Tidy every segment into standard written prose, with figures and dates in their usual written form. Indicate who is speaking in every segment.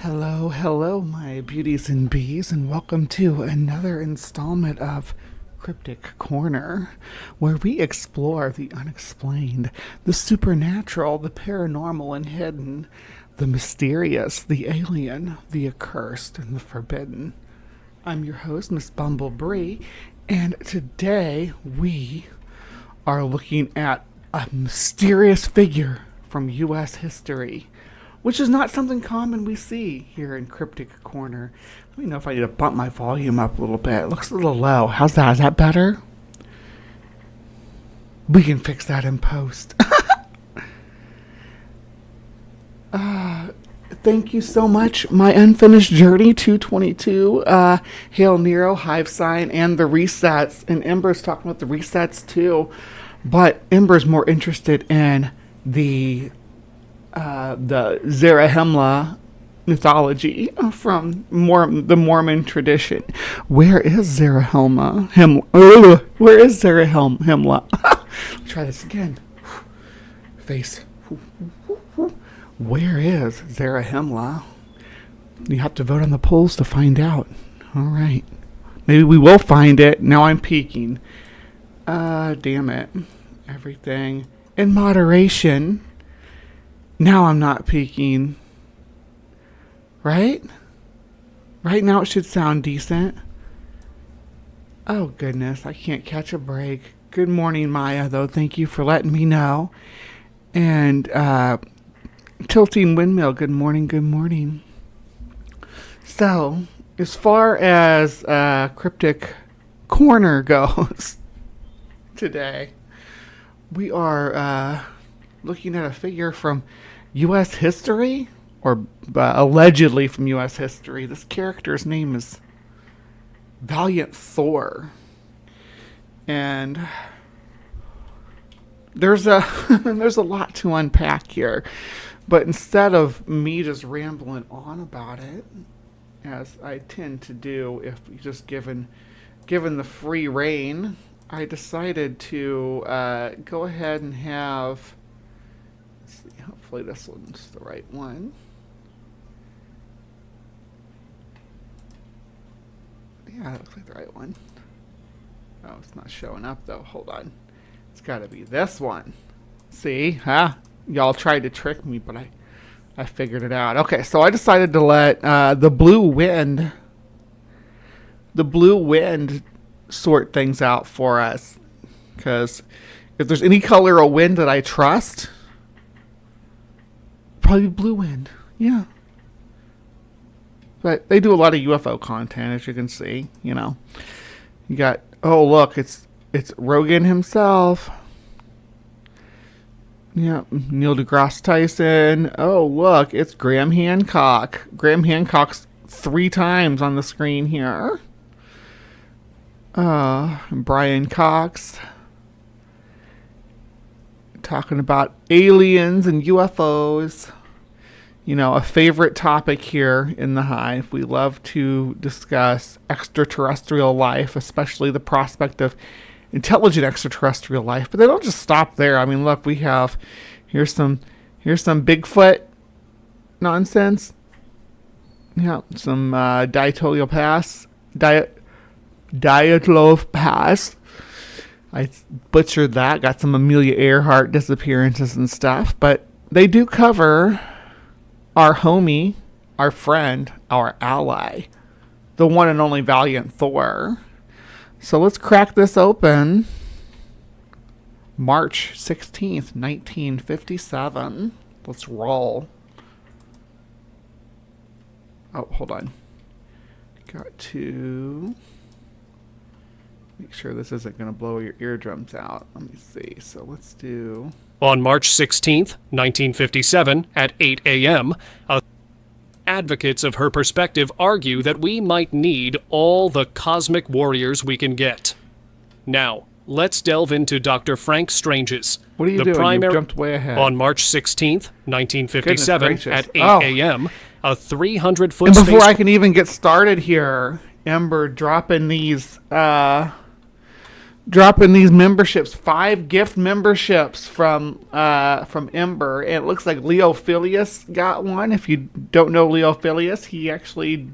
Speaker 1: Hello, hello, my beauties and bees, and welcome to another installment of Cryptic Corner, where we explore the unexplained, the supernatural, the paranormal and hidden, the mysterious, the alien, the accursed, and the forbidden. I'm your host, Miss Bumblebee, and today we are looking at a mysterious figure from U.S. history, which is not something common we see here in Cryptic Corner. Let me know if I need to bump my volume up a little bit. It looks a little low. How's that? Is that better? We can fix that in post. Thank you so much. My Unfinished Journey 222, Hail Nero, Hive Sign, and the resets. And Ember's talking about the resets too. But Ember's more interested in the Zarahemla mythology from the Mormon tradition. Where is Zarahemla? Where is Zarahemla? Try this again. Face. Where is Zarahemla? You have to vote on the polls to find out. All right. Maybe we will find it. Now I'm peeking. Damn it. Everything in moderation. Now I'm not peeking. Right? Right now it should sound decent. Oh goodness, I can't catch a break. Good morning, Maya, though. Thank you for letting me know. And Tilting Windmill, good morning, good morning. So, as far as Cryptic Corner goes today, we are looking at a figure from U.S. history, or allegedly from U.S. history. This character's name is Valiant Thor. And there's a lot to unpack here. But instead of me just rambling on about it, as I tend to do if just given the free reign, I decided to go ahead and have, let's see, hopefully this one's the right one. Yeah, it looks like the right one. Oh, it's not showing up though. Hold on. It's got to be this one. See? Huh? Y'all tried to trick me, but I figured it out. Okay, so I decided to let the blue wind sort things out for us. Because if there's any color of wind that I trust, probably blue wind. Yeah. But they do a lot of UFO content, as you can see. You know, you got, oh look, it's Rogan himself. Yeah, Neil deGrasse Tyson. Oh look, it's Graham Hancock. Graham Hancock's 3 times on the screen here. Brian Cox talking about aliens and UFOs. You know, a favorite topic here in the Hive. We love to discuss extraterrestrial life, especially the prospect of intelligent extraterrestrial life. But they don't just stop there. I mean, look, we have here's some Bigfoot nonsense. Yeah, some Diatlov Pass. I butchered that. Got some Amelia Earhart disappearances and stuff, but they do cover our homie, our friend, our ally, the one and only Valiant Thor. So let's crack this open. March 16th, 1957. Let's roll. Oh, hold on. Got to make sure this isn't going to blow your eardrums out. Let me see. So let's do...
Speaker 2: On March 16th, 1957, at 8 a.m., advocates of her perspective argue that we might need all the cosmic warriors we can get. Now, let's delve into Dr. Frank Strange's.
Speaker 1: What are you doing? You jumped way ahead.
Speaker 2: On March 16th, 1957, at 8 a.m., a 300-foot
Speaker 1: And before I can even get started here, Ember dropping these dropping these memberships, 5 gift memberships from Ember, and it looks like Leo Phileas got one. If you don't know Leo Phileas, he actually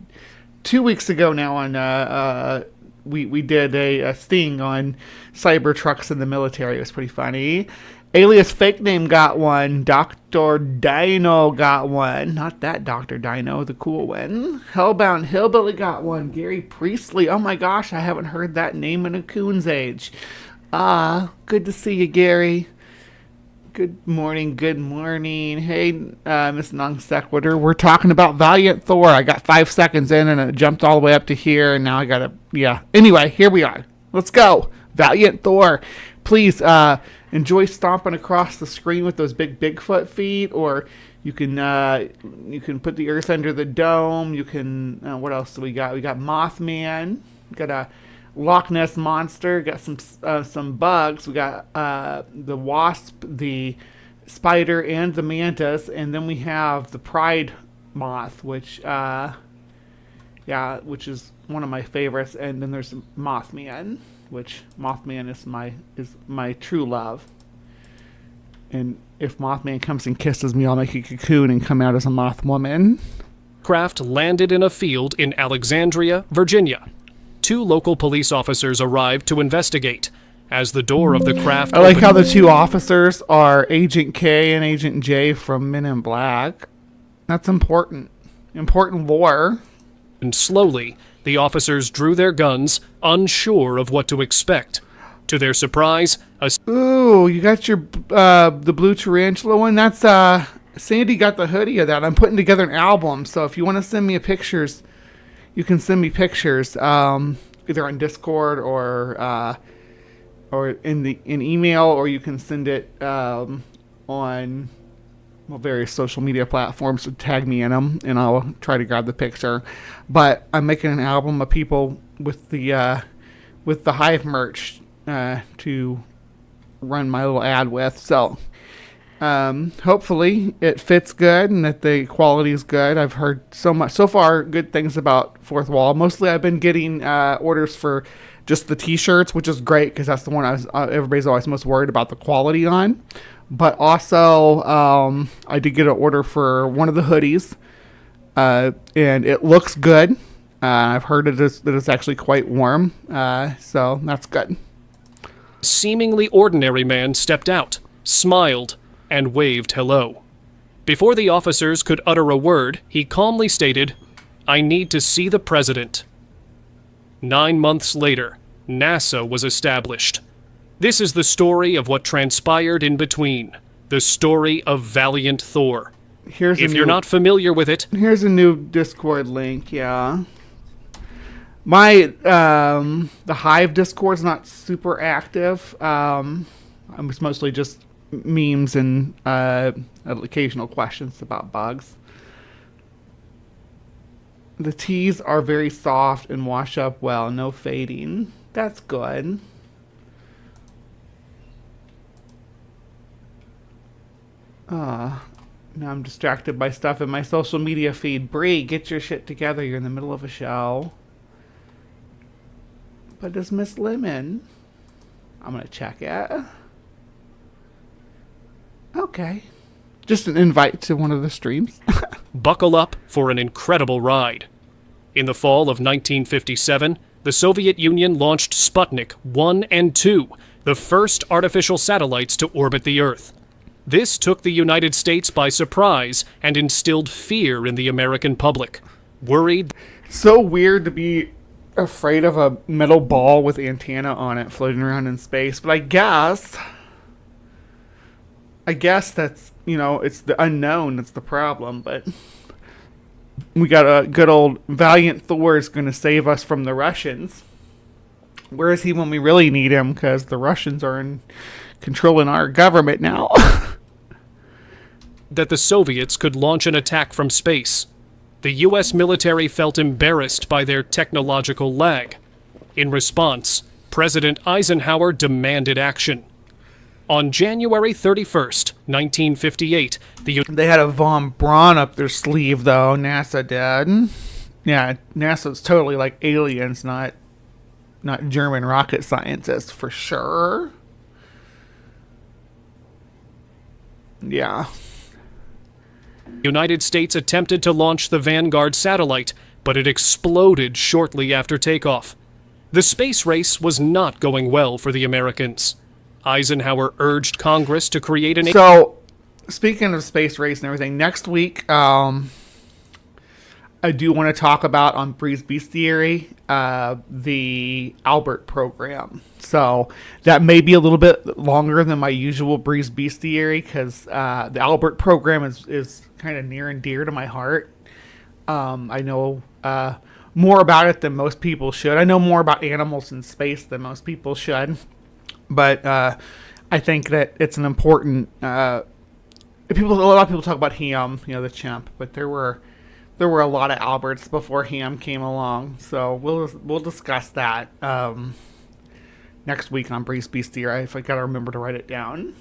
Speaker 1: 2 weeks ago now on we did a sting on Cybertrucks in the military. It was pretty funny. Alias Fake Name got one. Dr. Dino got one. Not that Dr. Dino, the cool one. Hellbound Hillbilly got one. Gary Priestley. Oh my gosh, I haven't heard that name in a coon's age. Good to see you, Gary. Good morning, good morning. Hey, Miss Non Sequitur. We're talking about Valiant Thor. I got 5 seconds in and it jumped all the way up to here, and now I gotta, yeah. Anyway, here we are. Let's go. Valiant Thor. Please, enjoy stomping across the screen with those big Bigfoot feet, or you can put the earth under the dome. You can, what else do we got? We got Mothman. We got a Loch Ness Monster. Got some bugs. We got the wasp, the spider, and the mantis, and then we have the pride moth, which is one of my favorites. And then there's Mothman, which Mothman is my true love. And if Mothman comes and kisses me, I'll make a cocoon and come out as a moth woman.
Speaker 2: Craft landed in a field in Alexandria, Virginia. 2 local police officers arrived to investigate. As the door of the craft
Speaker 1: I like how the 2 officers are Agent K and Agent J from Men in Black. That's important. Important lore.
Speaker 2: And slowly, the officers drew their guns, unsure of what to expect. To their surprise,
Speaker 1: Ooh, you got your the blue tarantula one? That's Sandy got the hoodie of that. I'm putting together an album, so if you want to send me pictures, you can send me pictures either on Discord or in email, or you can send it on various social media platforms. So tag me in them, and I'll try to grab the picture. But I'm making an album of people with the Hive merch to run my little ad with. So hopefully it fits good and that the quality is good. I've heard so far good things about Fourth Wall. Mostly I've been getting orders for just the t-shirts, which is great because that's the one everybody's always most worried about the quality on. But also I did get an order for one of the hoodies, and it looks good. I've heard that it's actually quite warm, so that's good.
Speaker 2: a seemingly ordinary man stepped out, smiled, and waved hello. Before the officers could utter a word, he calmly stated, "I need to see the president." 9 months later, NASA was established. This is the story of what transpired in between. The story of Valiant Thor. If you're not familiar with it...
Speaker 1: Here's a new Discord link, yeah. My, the Hive Discord's not super active. It's mostly just memes and occasional questions about bugs. The teas are very soft and wash up well, no fading. That's good. Now I'm distracted by stuff in my social media feed. Bree, get your shit together. You're in the middle of a show. But does Miss Lemon? I'm gonna check it. Okay. Just an invite to one of the streams.
Speaker 2: Buckle up for an incredible ride. In the fall of 1957, the Soviet Union launched Sputnik 1 and 2, the first artificial satellites to orbit the Earth. This took the United States by surprise and instilled fear in the American public. Worried...
Speaker 1: So weird to be afraid of a metal ball with antenna on it floating around in space, but I guess that's, it's the unknown that's the problem, but we got a good old Valiant Thor is going to save us from the Russians. Where is he when we really need him? Because the Russians are controlling our government now.
Speaker 2: That the Soviets could launch an attack from space. The U.S. military felt embarrassed by their technological lag. In response, President Eisenhower demanded action. On January 31st, 1958,
Speaker 1: they had a von Braun up their sleeve, though. NASA did. Yeah, NASA's totally like aliens, not not German rocket scientists for sure. Yeah.
Speaker 2: United States attempted to launch the Vanguard satellite, but it exploded shortly after takeoff. The space race was not going well for the Americans. Eisenhower urged Congress to create an...
Speaker 1: So, speaking of space race and everything, next week, I do want to talk about on Bree's Bestiary, the Albert program. So that may be a little bit longer than my usual Bree's Bestiary because the Albert program is kind of near and dear to my heart. I know more about it than most people should. I know more about animals in space than most people should. But I think that it's an important... a lot of people talk about Ham, the chimp, but there were a lot of Alberts before Ham came along, so we'll discuss that next week on Bree's Bestiary. If I gotta remember to write it down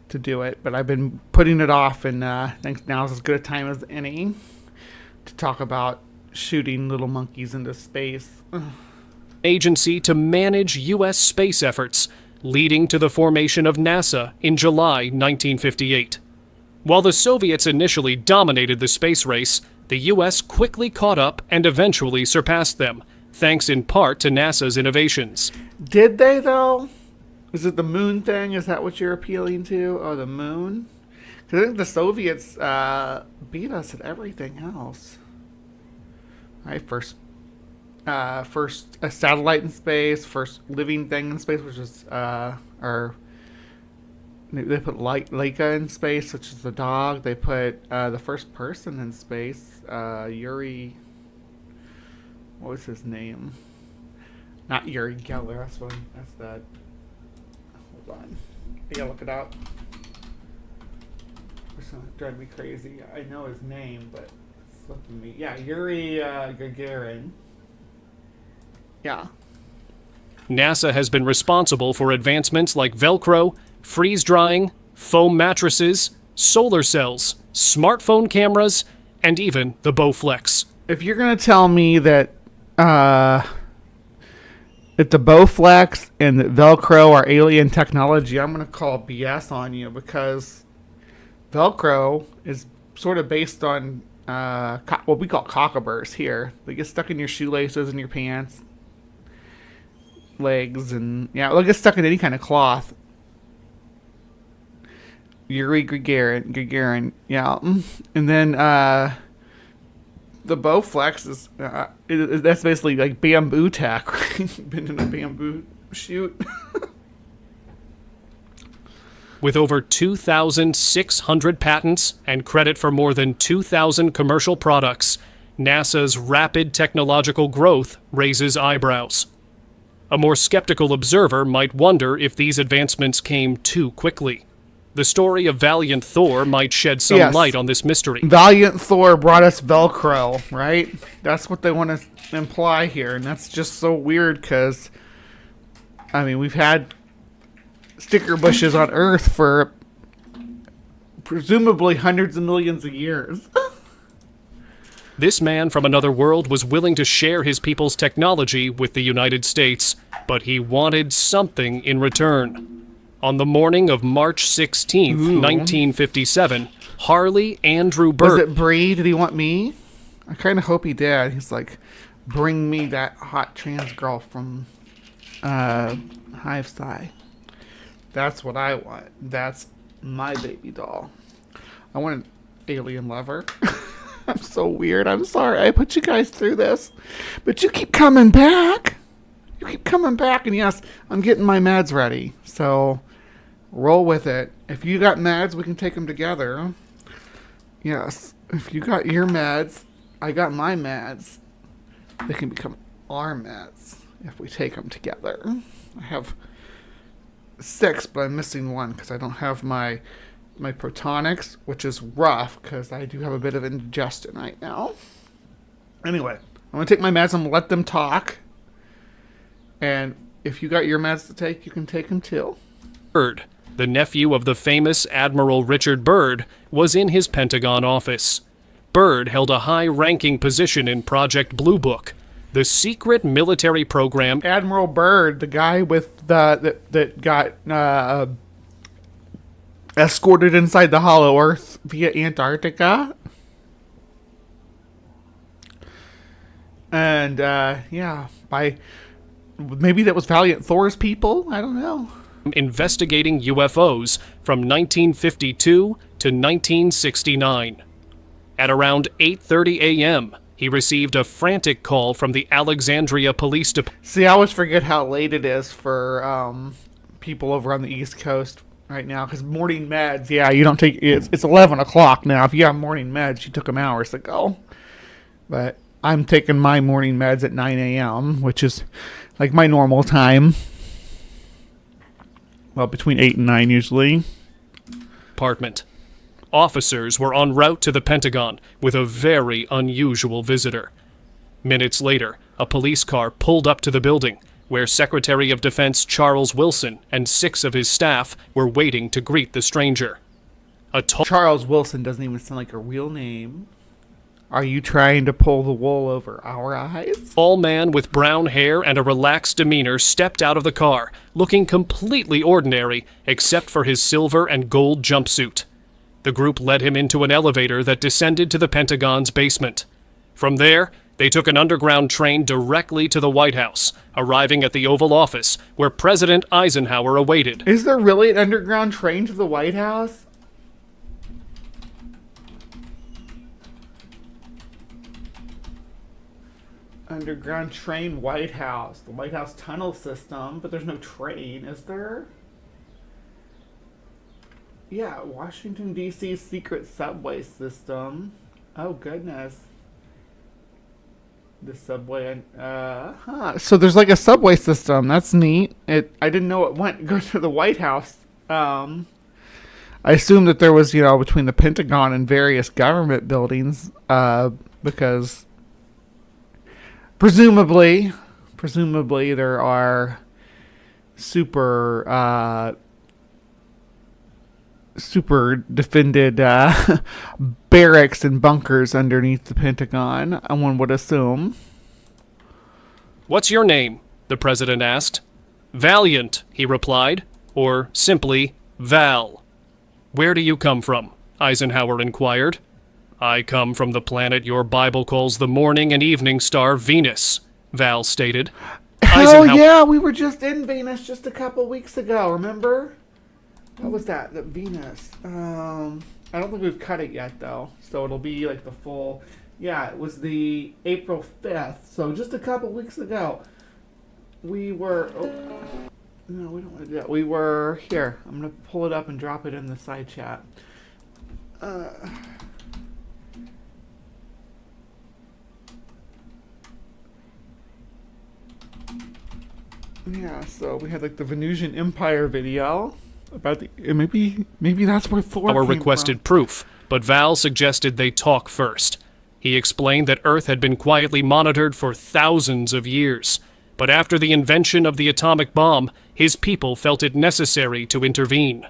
Speaker 1: to do it, but I've been putting it off, and I think now's as good a time as any to talk about shooting little monkeys into space.
Speaker 2: Agency to manage U.S. space efforts, leading to the formation of NASA in July 1958. While the Soviets initially dominated the space race, the U.S. quickly caught up and eventually surpassed them, thanks in part to NASA's innovations.
Speaker 1: Did they, though? Is it the moon thing? Is that what you're appealing to? Oh, the moon? Because I think the Soviets beat us at everything else. Right, first a satellite in space, first living thing in space, which is they put Laika in space, which is the dog. They put the first person in space, Yuri. What was his name? Not Yuri Geller. That's that. Hold on. I gotta look it up. It's gonna drive me crazy. I know his name, but it's slipping me. Yeah, Yuri Gagarin. Yeah.
Speaker 2: NASA has been responsible for advancements like Velcro, freeze drying, foam mattresses, solar cells, smartphone cameras, and even the Bowflex.
Speaker 1: If you're going to tell me that the Bowflex and that Velcro are alien technology, I'm going to call BS on you, because Velcro is sort of based on what we call cockaburs here. They get stuck in your shoelaces and your pants, legs, and they'll get stuck in any kind of cloth. Yuri Gagarin, yeah. And then the Bowflex is that's basically like bamboo tack, right? Been in a bamboo shoot.
Speaker 2: With over 2,600 patents and credit for more than 2,000 commercial products, NASA's rapid technological growth raises eyebrows. A more skeptical observer might wonder if these advancements came too quickly. The story of Valiant Thor might shed some light on this mystery.
Speaker 1: Valiant Thor brought us Velcro, right? That's what they want to imply here, and that's just so weird because, I mean, we've had sticker bushes on Earth for presumably hundreds of millions of years.
Speaker 2: This man from another world was willing to share his people's technology with the United States, but he wanted something in return. On the morning of March 16th, 1957, Harley Andrew Bird...
Speaker 1: Was it Bree? Did he want me? I kind of hope he did. He's like, bring me that hot trans girl from Hive Sci. That's what I want. That's my baby doll. I want an alien lover. I'm so weird. I'm sorry. I put you guys through this. But you keep coming back. You keep coming back. And yes, I'm getting my meds ready. So roll with it. If you got meds, we can take them together. Yes. If you got your meds, I got my meds. They can become our meds if we take them together. I have 6, but I'm missing 1 because I don't have my protonics, which is rough because I do have a bit of indigestion right now. Anyway, I'm going to take my meds. I'm going to let them talk. And if you got your meds to take, you can take them too.
Speaker 2: Byrd, the nephew of the famous Admiral Richard Byrd, was in his Pentagon office. Byrd held a high-ranking position in Project Blue Book, the secret military program
Speaker 1: Admiral Byrd, the guy with that got escorted inside the Hollow Earth via Antarctica. And yeah, by maybe that was Valiant Thor's people. I don't know.
Speaker 2: investigating UFOs from 1952 to 1969. At around 8:30 a.m., he received a frantic call from the Alexandria Police Department.
Speaker 1: See, I always forget how late it is for people over on the East Coast right now, because morning meds, yeah, you don't take, it's 11 o'clock now. If you have morning meds, you took them hours ago. But I'm taking my morning meds at 9 a.m., which is like my normal time. Well, between 8 and 9 usually.
Speaker 2: Officers were en route to the Pentagon with a very unusual visitor. Minutes later, a police car pulled up to the building, where Secretary of Defense Charles Wilson and 6 of his staff were waiting to greet the stranger.
Speaker 1: Charles Wilson doesn't even sound like a real name. Are you trying to pull the wool over our eyes?
Speaker 2: Tall man with brown hair and a relaxed demeanor stepped out of the car, looking completely ordinary except for his silver and gold jumpsuit. The group led him into an elevator that descended to the Pentagon's basement. From there, they took an underground train directly to the White House, arriving at the Oval Office, where President Eisenhower awaited.
Speaker 1: Is there really an underground train to the White House? Underground train, White House. The White House tunnel system, but there's no train, is there? Yeah, Washington, D.C. secret subway system. Oh, goodness. The subway, So there's like a subway system. That's neat. I didn't know it go to the White House. I assumed that there was, between the Pentagon and various government buildings, because presumably there are super defended barracks and bunkers underneath the Pentagon, one would assume.
Speaker 2: "What's your name?" the president asked. "Valiant," he replied, or simply, Val. "Where do you come from?" Eisenhower inquired. "I come from the planet your Bible calls the morning and evening star, Venus," Val stated.
Speaker 1: Hell yeah, we were just in Venus just a couple weeks ago, remember? What was that? The Venus. I don't think we've cut it yet, though. So it'll be like the full... Yeah, it was the April 5th. So just a couple weeks ago. We were... Oh, no, we don't want to do that. We were... Here, I'm going to pull it up and drop it in the side chat. Yeah, so we had like the Venusian Empire video. About maybe that's where Thor came
Speaker 2: requested
Speaker 1: from.
Speaker 2: Proof, but Val suggested they talk first. He explained that Earth had been quietly monitored for thousands of years, but after the invention of the atomic bomb, his people felt it necessary to intervene.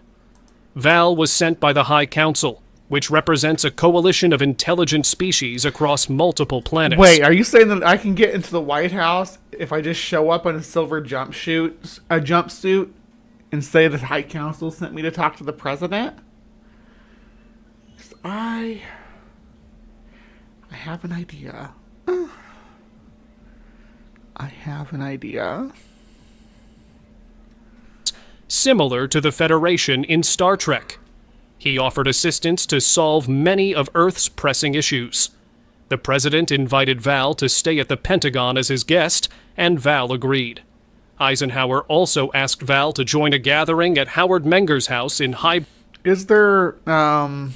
Speaker 2: Val was sent by the High Council, which represents a coalition of intelligent species across multiple planets.
Speaker 1: Wait, are you saying that I can get into the White House if I just show up in a silver jumpsuit? And say that High Council sent me to talk to the president? I have an idea.
Speaker 2: Similar to the Federation in Star Trek. He offered assistance to solve many of Earth's pressing issues. The president invited Val to stay at the Pentagon as his guest, and Val agreed. Eisenhower also asked Val to join a gathering at Howard Menger's house in Hive.
Speaker 1: Is there alien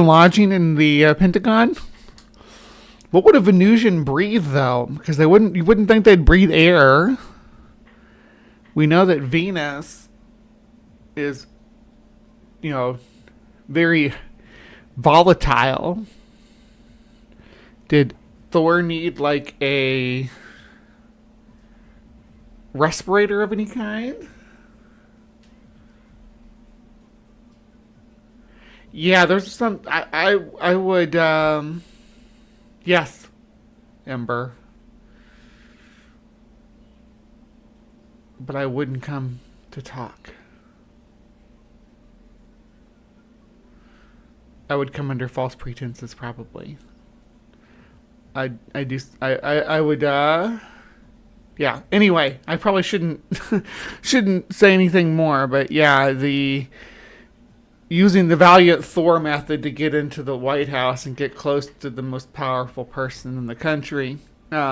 Speaker 1: lodging in the Pentagon? What would a Venusian breathe, though? Because you wouldn't think they'd breathe air. We know that Venus is, very volatile. Did Thor need like a respirator of any kind? Yeah, there's some... I would... Yes, Ember. but I wouldn't come to talk. I would come under false pretenses, probably. I would, yeah. Anyway, I probably shouldn't say anything more, but yeah, using the Valiant Thor method to get into the White House and get close to the most powerful person in the country. There's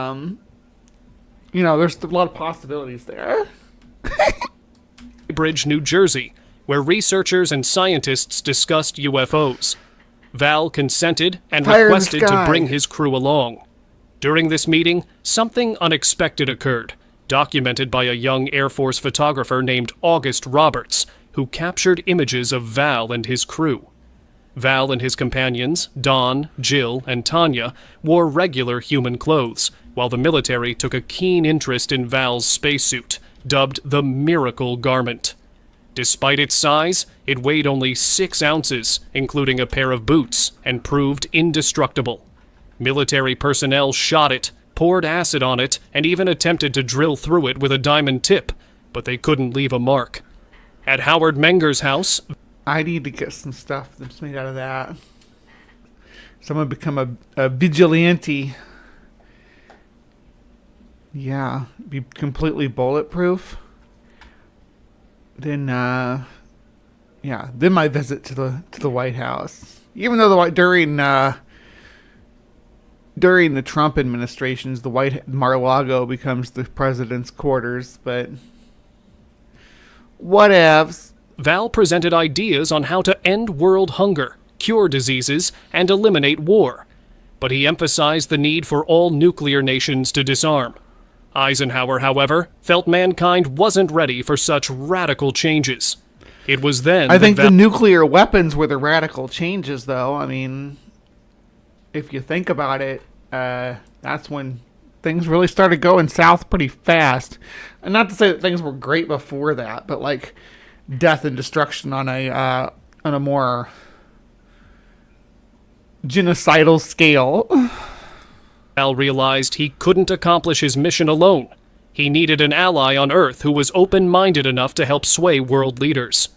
Speaker 1: a lot of possibilities there.
Speaker 2: Bridge, New Jersey, where researchers and scientists discussed UFOs. Val consented and
Speaker 1: Fire in the
Speaker 2: requested to
Speaker 1: sky.
Speaker 2: bring his crew along. During this meeting, something unexpected occurred, documented by a young Air Force photographer named August Roberts, who captured images of Val and his crew. Val and his companions, Don, Jill, and Tanya, wore regular human clothes, while the military took a keen interest in Val's spacesuit, dubbed the Miracle Garment. Despite its size, it weighed only 6 ounces, including a pair of boots, and proved indestructible. Military personnel shot it, poured acid on it, and even attempted to drill through it with a diamond tip, but they couldn't leave a mark. At Howard Menger's house,
Speaker 1: I need to get some stuff that's made out of that. So I'm going to become a vigilante. Yeah, be completely bulletproof. Then, then my visit to the White House. Even though during the Trump administrations, the Mar-a-Lago becomes the president's quarters, but whatevs.
Speaker 2: Val presented ideas on how to end world hunger, cure diseases, and eliminate war. But he emphasized the need for all nuclear nations to disarm. Eisenhower, however, felt mankind wasn't ready for such radical changes. It was then
Speaker 1: I think the nuclear weapons were the radical changes, though. I mean, if you think about it, that's when things really started going south pretty fast. And not to say that things were great before that, but like death and destruction on a more genocidal scale.
Speaker 2: Val realized he couldn't accomplish his mission alone. He needed an ally on Earth who was open-minded enough to help sway world leaders.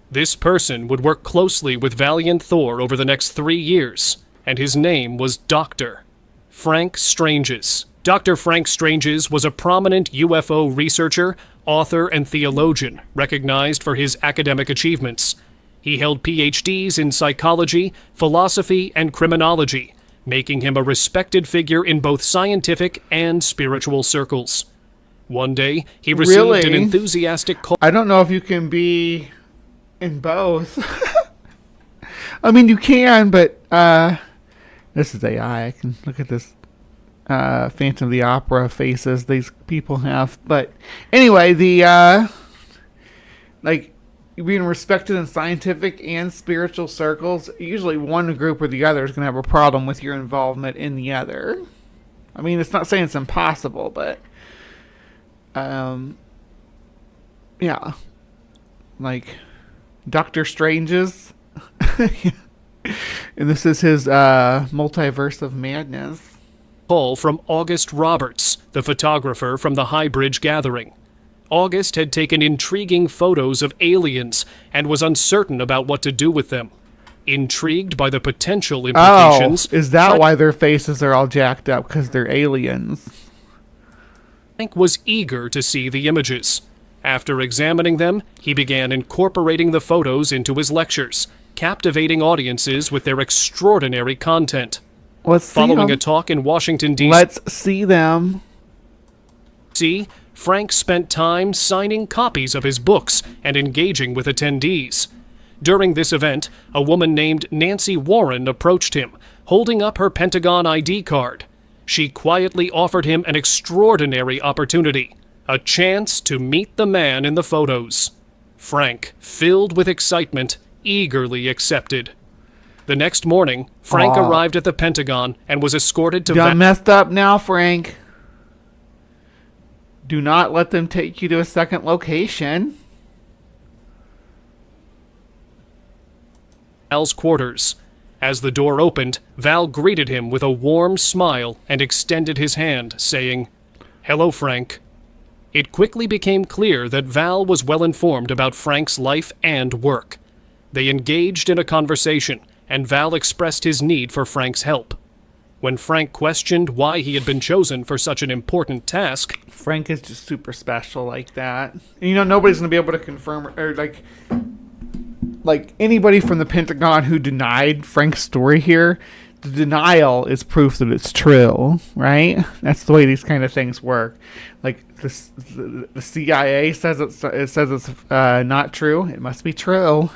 Speaker 2: This person would work closely with Valiant Thor over the next 3 years, and his name was Dr. Frank Stranges. Dr. Frank Stranges was a prominent UFO researcher, author, and theologian, recognized for his academic achievements. He held PhDs in psychology, philosophy, and criminology, making him a respected figure in both scientific and spiritual circles. One day, he received an enthusiastic call.
Speaker 1: I don't know if you can be in both. I mean, you can, but this is AI. I can look at this Phantom of the Opera faces these people have. But anyway, being respected in scientific and spiritual circles, usually one group or the other is going to have a problem with your involvement in the other. I mean, it's not saying it's impossible, but yeah, like Doctor Strange's, and this is his multiverse of madness.
Speaker 2: Call from August Roberts, the photographer from the High Bridge gathering. August had taken intriguing photos of aliens and was uncertain about what to do with them. Intrigued by the potential implications...
Speaker 1: Oh, is that why their faces are all jacked up? Because they're aliens.
Speaker 2: Frank was eager to see the images. After examining them, he began incorporating the photos into his lectures, captivating audiences with their extraordinary content.
Speaker 1: Let's see
Speaker 2: Following
Speaker 1: them.
Speaker 2: a talk in Washington, D.C.
Speaker 1: Let's see them.
Speaker 2: Frank spent time signing copies of his books and engaging with attendees. During this event, a woman named Nancy Warren approached him, holding up her Pentagon ID card. She quietly offered him an extraordinary opportunity, a chance to meet the man in the photos. Frank, filled with excitement, eagerly accepted. The next morning, Frank arrived at the Pentagon and was escorted to...
Speaker 1: Done messed up now, Frank. Do not let them take you to a second location.
Speaker 2: Val's quarters. As the door opened, Val greeted him with a warm smile and extended his hand, saying, "Hello, Frank." It quickly became clear that Val was well informed about Frank's life and work. They engaged in a conversation, and Val expressed his need for Frank's help. When Frank questioned why he had been chosen for such an important task,
Speaker 1: Frank is just super special like that. And, nobody's going to be able to confirm, or like anybody from the Pentagon who denied Frank's story here, the denial is proof that it's true, right? That's the way these kind of things work. Like the CIA says it's not true. It must be true.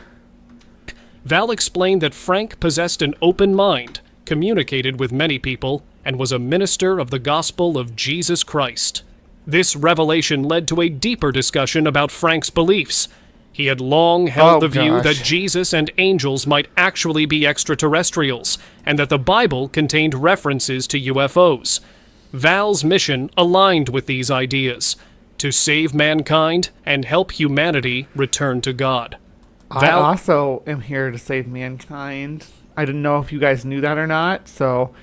Speaker 2: Val explained that Frank possessed an open mind, communicated with many people, and was a minister of the gospel of Jesus Christ. This revelation led to a deeper discussion about Frank's beliefs. He had long held the view that Jesus and angels might actually be extraterrestrials, and that the Bible contained references to UFOs. Val's mission aligned with these ideas, to save mankind and help humanity return to God.
Speaker 1: I also am here to save mankind. I didn't know if you guys knew that or not, so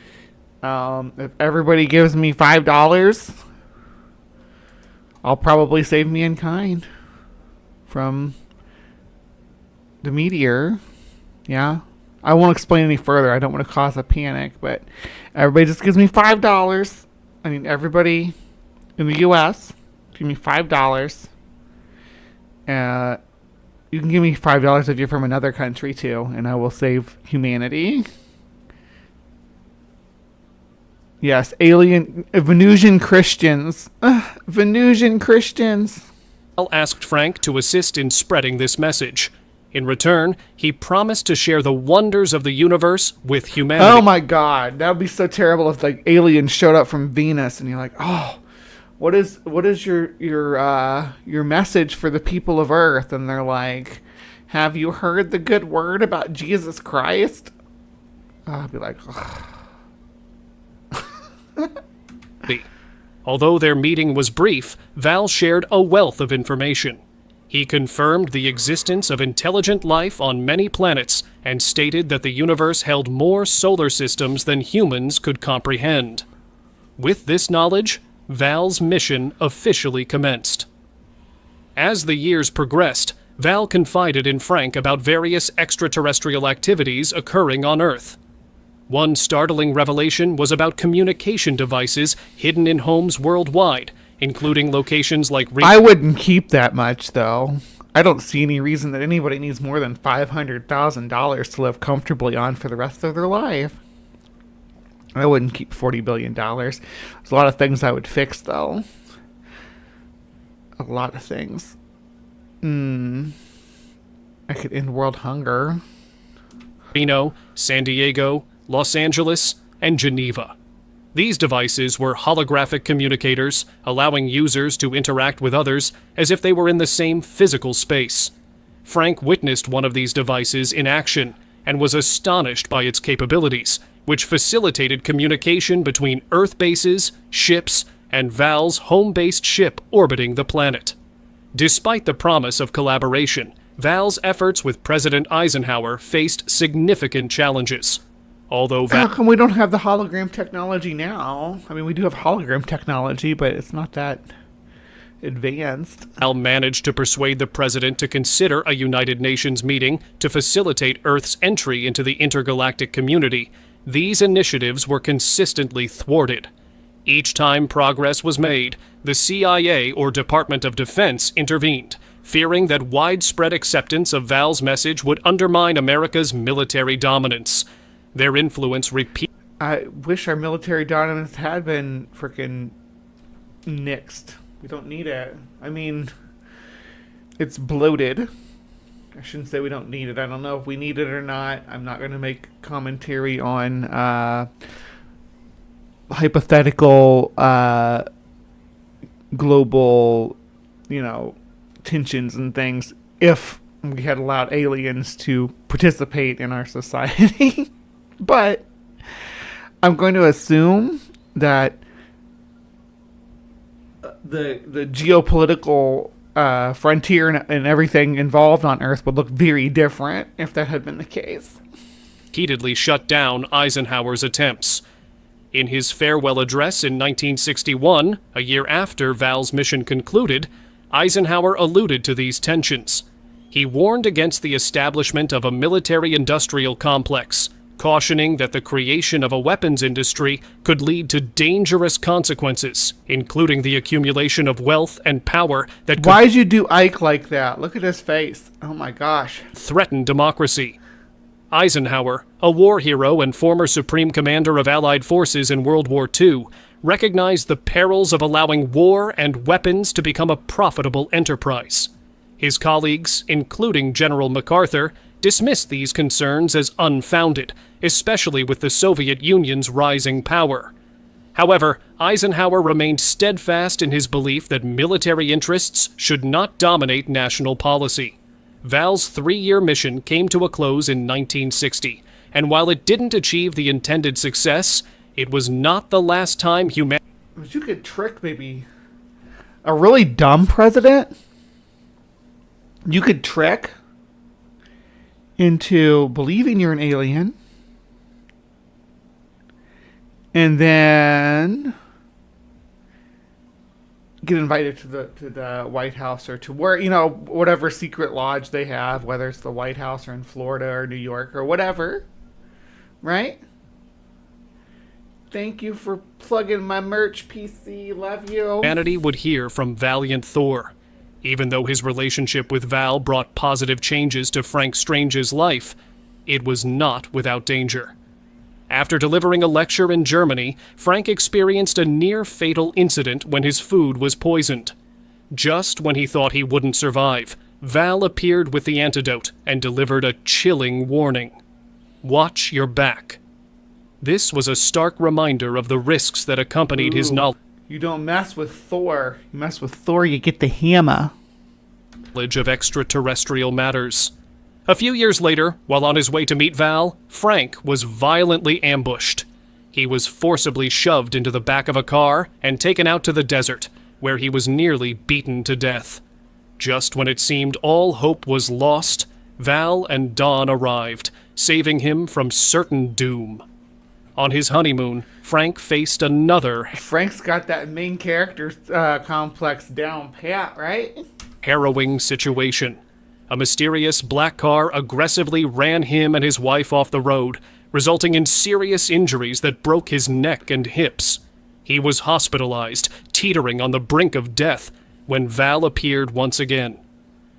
Speaker 1: if everybody gives me $5, I'll probably save mankind from the meteor. Yeah. I won't explain any further. I don't want to cause a panic, but everybody just gives me $5. I mean, everybody in the U.S., give me $5. You can give me $5 if you're from another country, too, and I will save humanity. Yes, Venusian Christians. Venusian Christians.
Speaker 2: Val asked Frank to assist in spreading this message. In return, he promised to share the wonders of the universe with humanity.
Speaker 1: Oh my God, that would be so terrible if like aliens showed up from Venus and you're like, oh, what is your message for the people of Earth? And they're like, have you heard the good word about Jesus Christ? I'd be like, oh.
Speaker 2: Although their meeting was brief, Val shared a wealth of information. He confirmed the existence of intelligent life on many planets and stated that the universe held more solar systems than humans could comprehend. With this knowledge, Val's mission officially commenced. As the years progressed, Val confided in Frank about various extraterrestrial activities occurring on Earth. One startling revelation was about communication devices hidden in homes worldwide, including locations like...
Speaker 1: I wouldn't keep that much, though. I don't see any reason that anybody needs more than $500,000 to live comfortably on for the rest of their life. I wouldn't keep $40 billion. There's a lot of things I would fix, though. A lot of things. I could end world hunger.
Speaker 2: Reno, San Diego, Los Angeles, and Geneva. These devices were holographic communicators, allowing users to interact with others as if they were in the same physical space. Frank witnessed one of these devices in action and was astonished by its capabilities, which facilitated communication between Earth bases, ships, and Val's home-based ship orbiting the planet. Despite the promise of collaboration, Val's efforts with President Eisenhower faced significant challenges. Although
Speaker 1: How come we don't have the hologram technology now? I mean, we do have hologram technology, but it's not that advanced.
Speaker 2: Val managed to persuade the president to consider a United Nations meeting to facilitate Earth's entry into the intergalactic community. These initiatives were consistently thwarted. Each time progress was made, the CIA or Department of Defense intervened, fearing that widespread acceptance of Val's message would undermine America's military dominance. Their influence
Speaker 1: I wish our military dominance had been freaking nixed. We don't need it. I mean, it's bloated. I shouldn't say we don't need it. I don't know if we need it or not. I'm not going to make commentary on hypothetical global, tensions and things if we had allowed aliens to participate in our society. But I'm going to assume that the geopolitical frontier and everything involved on Earth would look very different if that had been the case.
Speaker 2: Repeatedly shut down Eisenhower's attempts. In his farewell address in 1961, a year after Val's mission concluded, Eisenhower alluded to these tensions. He warned against the establishment of a military-industrial complex, cautioning that the creation of a weapons industry could lead to dangerous consequences, including the accumulation of wealth and power that could
Speaker 1: Why'd you do Ike like that? Look at his face. Oh my gosh.
Speaker 2: threaten democracy. Eisenhower, a war hero and former Supreme Commander of Allied forces in World War II, recognized the perils of allowing war and weapons to become a profitable enterprise. His colleagues, including General MacArthur, dismissed these concerns as unfounded, especially with the Soviet Union's rising power. However, Eisenhower remained steadfast in his belief that military interests should not dominate national policy. Val's 3-year mission came to a close in 1960, and while it didn't achieve the intended success, it was not the last time humanity...
Speaker 1: But you could trick maybe a really dumb president. You could trick into believing you're an alien. And then get invited to the White House or to where, whatever secret lodge they have, whether it's the White House or in Florida or New York or whatever. Right? Thank you for plugging my merch, PC. Love you.
Speaker 2: Humanity would hear from Valiant Thor. Even though his relationship with Val brought positive changes to Frank Strange's life, it was not without danger. After delivering a lecture in Germany, Frank experienced a near-fatal incident when his food was poisoned. Just when he thought he wouldn't survive, Val appeared with the antidote and delivered a chilling warning. Watch your back. This was a stark reminder of the risks that accompanied his knowledge.
Speaker 1: You don't mess with Thor. You mess with Thor, you get the hammer.
Speaker 2: Of extraterrestrial matters. A few years later, while on his way to meet Val, Frank was violently ambushed. He was forcibly shoved into the back of a car and taken out to the desert, where he was nearly beaten to death. Just when it seemed all hope was lost, Val and Dawn arrived, saving him from certain doom. On his honeymoon, Frank faced another...
Speaker 1: Frank's got that main character complex down pat, right?
Speaker 2: ...harrowing situation. A mysterious black car aggressively ran him and his wife off the road, resulting in serious injuries that broke his neck and hips. He was hospitalized, teetering on the brink of death, when Val appeared once again.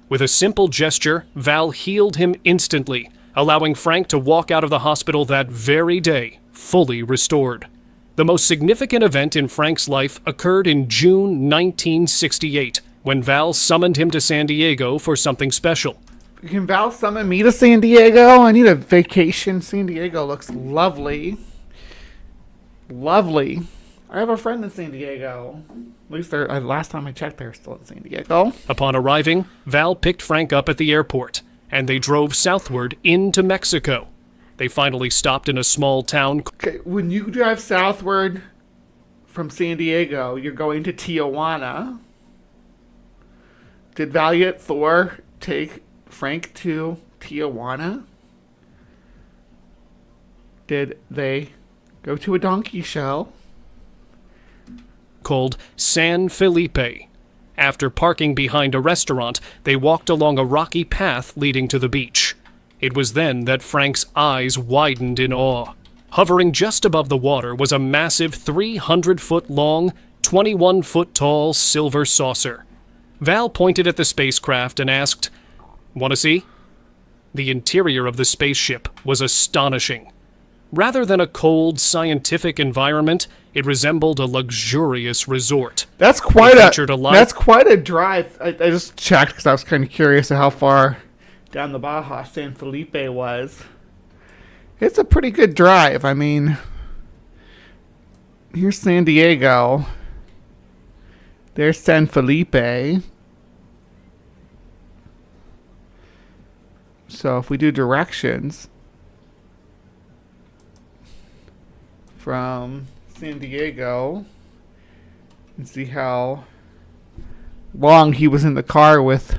Speaker 2: With a simple gesture, Val healed him instantly, allowing Frank to walk out of the hospital that very day, fully restored. The most significant event in Frank's life occurred in June 1968, when Val summoned him to San Diego for something special.
Speaker 1: Can Val summon me to San Diego? I need a vacation. San Diego looks lovely. Lovely. I have a friend in San Diego. At least last time I checked, they're still in San Diego.
Speaker 2: Upon arriving, Val picked Frank up at the airport, and they drove southward into Mexico. They finally stopped in a small town.
Speaker 1: Okay, when you drive southward from San Diego, you're going to Tijuana. Did Valiant Thor take Frank to Tijuana? Did they go to a donkey show?
Speaker 2: Called San Felipe. After parking behind a restaurant, they walked along a rocky path leading to the beach. It was then that Frank's eyes widened in awe. Hovering just above the water was a massive 300-foot-long, 21-foot-tall silver saucer. Val pointed at the spacecraft and asked, "Want to see?" The interior of the spaceship was astonishing. Rather than a cold, scientific environment, it resembled a luxurious resort.
Speaker 1: That's quite a drive. I just checked because I was kind of curious of how far down the Baja San Felipe was. It's a pretty good drive. I mean, here's San Diego. There's San Felipe. So if we do directions from San Diego and see how long he was in the car with...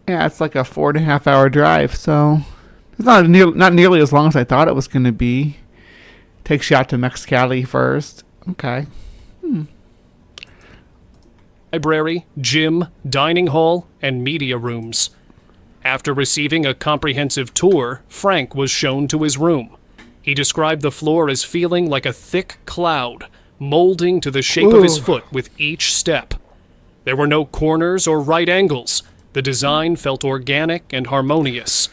Speaker 1: Yeah, it's like a 4.5 hour drive, so It's not nearly as long as I thought it was going to be. Takes you out to Mexicali first. Okay.
Speaker 2: Library, gym, dining hall, and media rooms. After receiving a comprehensive tour, Frank was shown to his room. He described the floor as feeling like a thick cloud, molding to the shape of his foot with each step. There were no corners or right angles. The design felt organic and harmonious.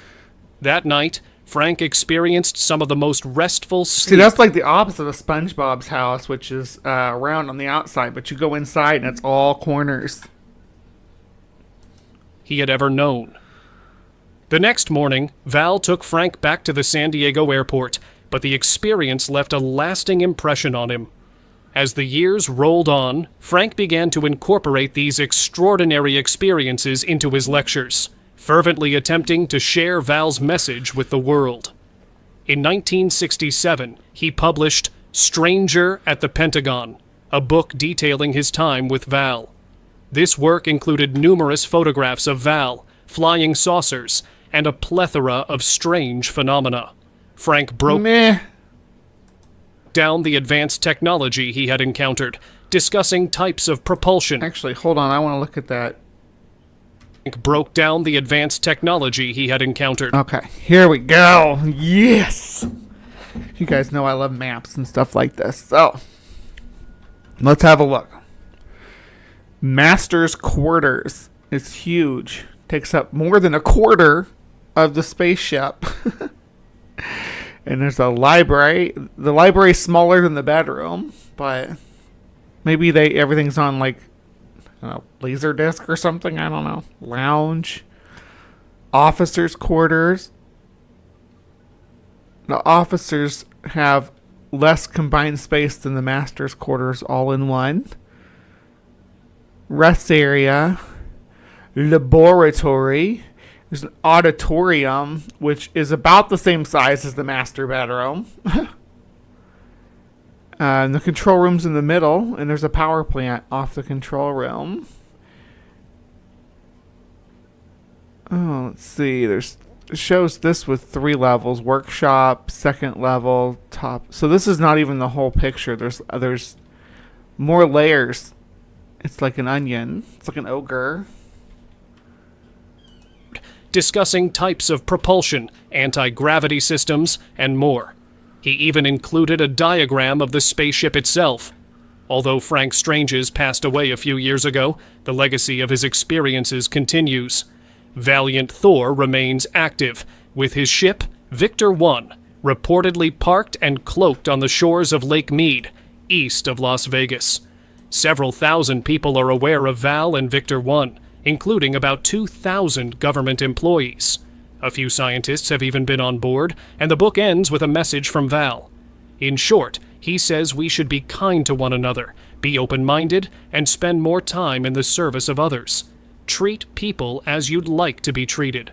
Speaker 2: That night, Frank experienced some of the most restful sleep.
Speaker 1: See, that's like the opposite of SpongeBob's house, which is round on the outside, but you go inside and it's all corners.
Speaker 2: He had ever known. The next morning, Val took Frank back to the San Diego airport, but the experience left a lasting impression on him. As the years rolled on, Frank began to incorporate these extraordinary experiences into his lectures, fervently attempting to share Val's message with the world. In 1967, he published Stranger at the Pentagon, a book detailing his time with Val. This work included numerous photographs of Val, flying saucers, and a plethora of strange phenomena. Frank broke down the advanced technology he had encountered, discussing types of propulsion.
Speaker 1: Actually, hold on, I want to look at that.
Speaker 2: Frank broke down the advanced technology he had encountered.
Speaker 1: Okay, here we go. Yes! You guys know I love maps and stuff like this. So, let's have a look. Master's quarters is huge. Takes up more than a quarter of the spaceship. And there's a library. The library is smaller than the bedroom, but maybe everything's on like, I don't know, laser disc or something. I don't know. Lounge. Officers' quarters. The officers have less combined space than the master's quarters all in one. Rest area. Laboratory. There's an auditorium, which is about the same size as the master bedroom. And the control room's in the middle, and there's a power plant off the control room. Oh, let's see. It shows this with 3 levels: workshop, second level, top. So this is not even the whole picture. There's more layers. It's like an onion. It's like an ogre.
Speaker 2: Discussing types of propulsion, anti-gravity systems, and more. He even included a diagram of the spaceship itself. Although Frank Strange's passed away a few years ago, the legacy of his experiences continues. Valiant Thor remains active, with his ship, Victor 1, reportedly parked and cloaked on the shores of Lake Mead, east of Las Vegas. Several thousand people are aware of Val and Victor 1, including about 2,000 government employees. A few scientists have even been on board, and the book ends with a message from Val. In short, he says we should be kind to one another, be open-minded, and spend more time in the service of others. Treat people as you'd like to be treated.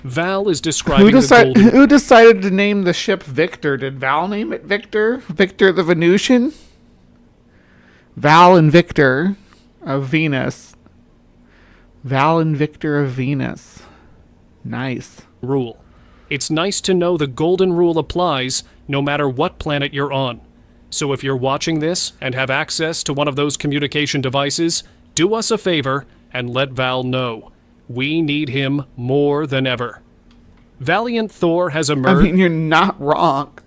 Speaker 2: Val is describing
Speaker 1: Who decided to name the ship Victor? Did Val name it Victor? Victor the Venusian? Val and Victor of Venus. Val and Victor of Venus. Nice.
Speaker 2: Rule. It's nice to know the golden rule applies no matter what planet you're on. So if you're watching this and have access to one of those communication devices, do us a favor and let Val know. We need him more than ever. Valiant Thor has emerged.
Speaker 1: I mean, you're not wrong.